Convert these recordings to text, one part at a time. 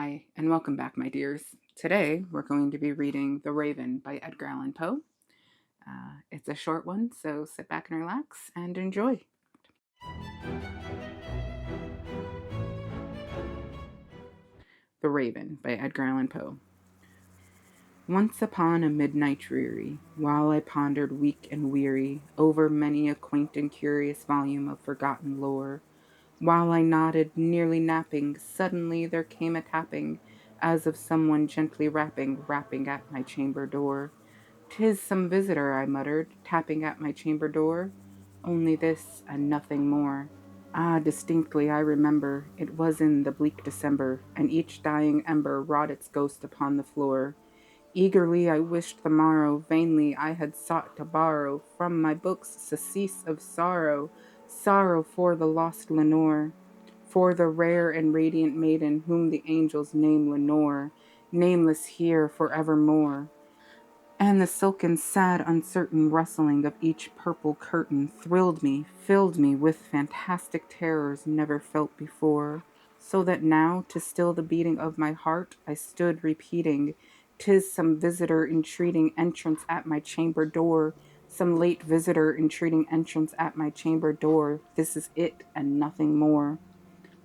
Hi, and welcome back, my dears. Today, we're going to be reading The Raven by Edgar Allan Poe. It's a short one, so sit back and relax and enjoy. The Raven by Edgar Allan Poe. Once upon a midnight dreary, while I pondered weak and weary over many a quaint and curious volume of forgotten lore, while I nodded, nearly napping, suddenly there came a tapping, as of someone gently rapping at my chamber door. "'Tis some visitor," I muttered, tapping at my chamber door. "Only this, and nothing more." Ah, distinctly I remember, it was in the bleak December, and each dying ember wrought its ghost upon the floor. Eagerly I wished the morrow, vainly I had sought to borrow from my books surcease of sorrow, sorrow for the lost Lenore, for the rare and radiant maiden whom the angels name Lenore, nameless here forevermore. And the silken, sad, uncertain rustling of each purple curtain thrilled me, filled me with fantastic terrors never felt before, so that now, to still the beating of my heart, I stood repeating, "'Tis some visitor entreating entrance at my chamber door, some late visitor entreating entrance at my chamber door. This is it, and nothing more."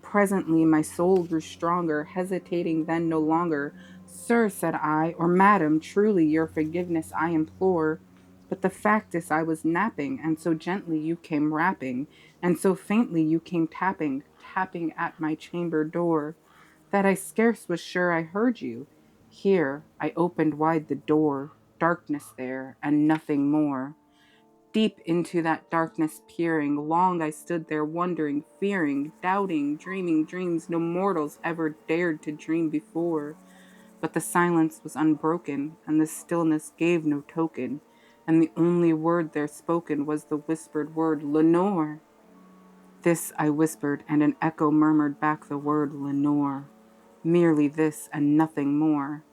Presently my soul grew stronger, hesitating then no longer. "Sir," said I, "or madam, truly your forgiveness I implore. But the fact is I was napping, and so gently you came rapping, and so faintly you came tapping at my chamber door, that I scarce was sure I heard you. Here I opened wide the door, darkness there, and nothing more. Deep into that darkness peering, long I stood there wondering, fearing, doubting, dreaming dreams no mortals ever dared to dream before. But the silence was unbroken, and the stillness gave no token, and the only word there spoken was the whispered word, "Lenore." This I whispered, and an echo murmured back the word, "Lenore." Merely this, and nothing more.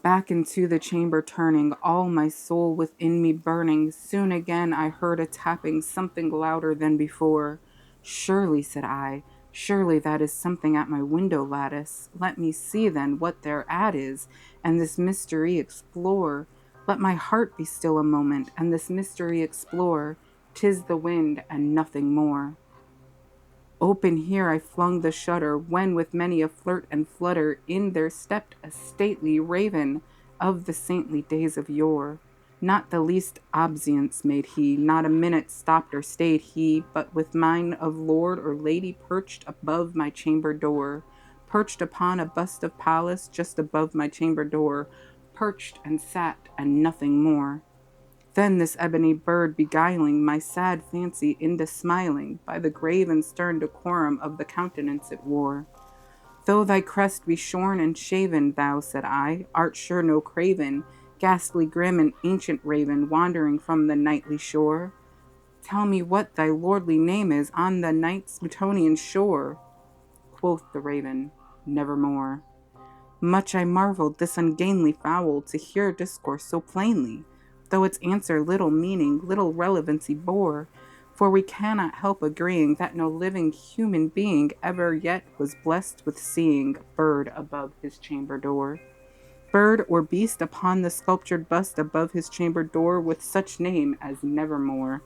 Back into the chamber turning, all my soul within me burning, soon again I heard a tapping, something louder than before. "Surely," said I, "surely that is something at my window lattice. Let me see then what thereat is, and this mystery explore. Let my heart be still a moment, and this mystery explore. 'Tis the wind, and nothing more." Open here I flung the shutter, when with many a flirt and flutter in there stepped a stately raven of the saintly days of yore. Not the least obeisance made he, not a minute stopped or stayed he, but with mine of lord or lady perched above my chamber door, perched upon a bust of Pallas just above my chamber door, perched and sat and nothing more. Then this ebony bird beguiling my sad fancy into smiling by the grave and stern decorum of the countenance it wore. "Though thy crest be shorn and shaven, thou," said I, "art sure no craven, ghastly grim and ancient raven, wandering from the nightly shore. Tell me what thy lordly name is on the night's Plutonian shore." Quoth the raven, "Nevermore." Much I marveled this ungainly fowl to hear discourse so plainly, though its answer little meaning, little relevancy bore, for we cannot help agreeing that no living human being ever yet was blessed with seeing bird above his chamber door, bird or beast upon the sculptured bust above his chamber door with such name as Nevermore.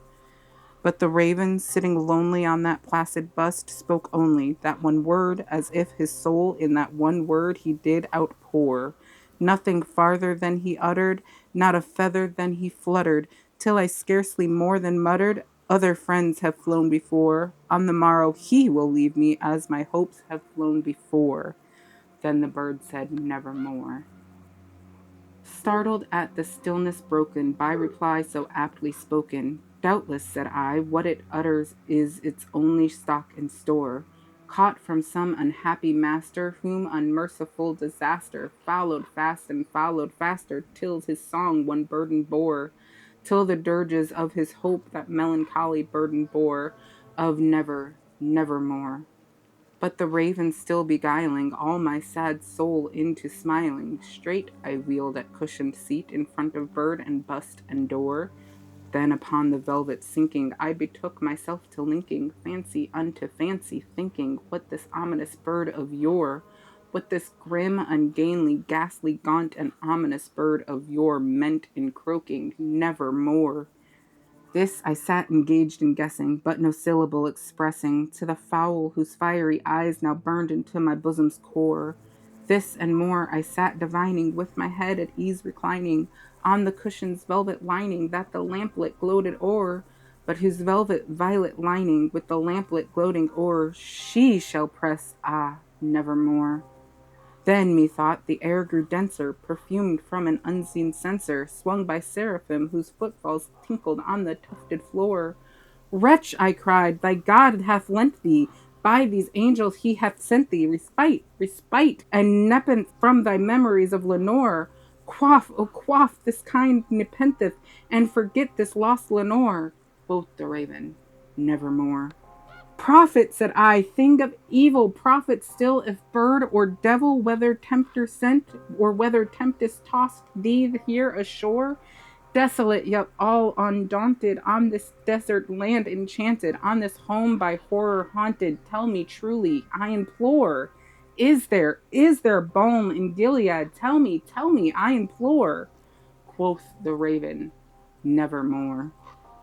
But the raven, sitting lonely on that placid bust, spoke only that one word, as if his soul in that one word he did outpour. Nothing farther than he uttered, not a feather than he fluttered, till I scarcely more than muttered, "Other friends have flown before. On the morrow he will leave me as my hopes have flown before." Then the bird said, "Nevermore." Startled at the stillness broken by reply so aptly spoken, "Doubtless," said I, "what it utters is its only stock and store, caught from some unhappy master, whom unmerciful disaster followed fast and followed faster, till his song one burden bore, till the dirges of his hope that melancholy burden bore, of never, nevermore." But the raven still beguiling all my sad soul into smiling, straight I wheeled at cushioned seat in front of bird and bust and door. Then upon the velvet sinking, I betook myself to linking fancy unto fancy, thinking what this ominous bird of yore but this grim, ungainly, ghastly, gaunt, and ominous bird of yore meant in croaking nevermore. This I sat engaged in guessing, but no syllable expressing to the fowl whose fiery eyes now burned into my bosom's core. This and more I sat divining, with my head at ease reclining on the cushion's velvet lining that the lamplit gloated o'er, but whose velvet violet lining with the lamplit gloating o'er she shall press, nevermore. Then, methought, the air grew denser, perfumed from an unseen censer, swung by seraphim whose footfalls tinkled on the tufted floor. Wretch, I cried, thy God hath lent thee, by these angels he hath sent thee, respite, and nepenthe from thy memories of Lenore. Quaff, oh quaff, this kind nepenthe, and forget this lost Lenore, quoth the raven, nevermore. Prophet, said I, thing of evil, prophet still, if bird or devil, whether tempter sent, or whether tempest tossed thee here ashore, desolate yet all undaunted, on this desert land enchanted, on this home by horror haunted, tell me truly, I implore, is there balm in Gilead? Tell me, I implore. Quoth the raven, nevermore.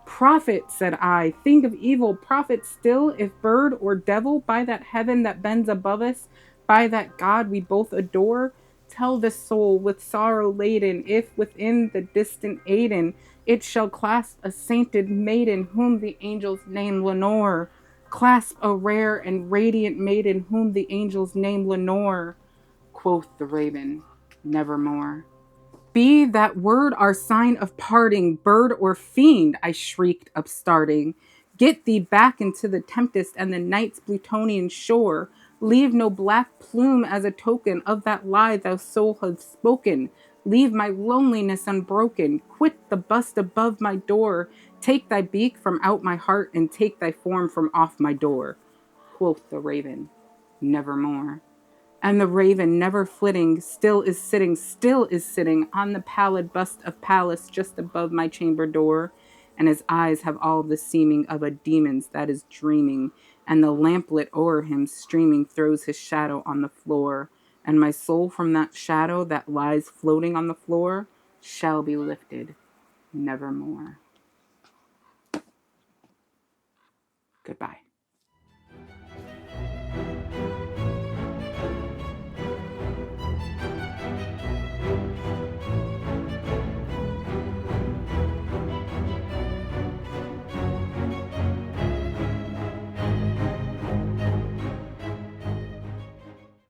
Prophet, said I, thing of evil, prophet still, if bird or devil, by that heaven that bends above us, by that God we both adore, tell this soul with sorrow laden, if within the distant Aidenn it shall clasp a sainted maiden whom the angels name Lenore, clasp a rare and radiant maiden whom the angels name Lenore. Quoth the raven, nevermore. Be that word our sign of parting, bird or fiend, I shrieked, upstarting. Get thee back into the tempest and the night's Plutonian shore. Leave no black plume as a token of that lie thou soul hast spoken. Leave my loneliness unbroken. Quit the bust above my door. Take thy beak from out my heart and take thy form from off my door. Quoth the raven, nevermore. And the raven, never flitting, still is sitting on the pallid bust of Pallas just above my chamber door, and his eyes have all the seeming of a demon's that is dreaming, and the lamplit o'er him streaming throws his shadow on the floor, and my soul from that shadow that lies floating on the floor shall be lifted nevermore. Goodbye.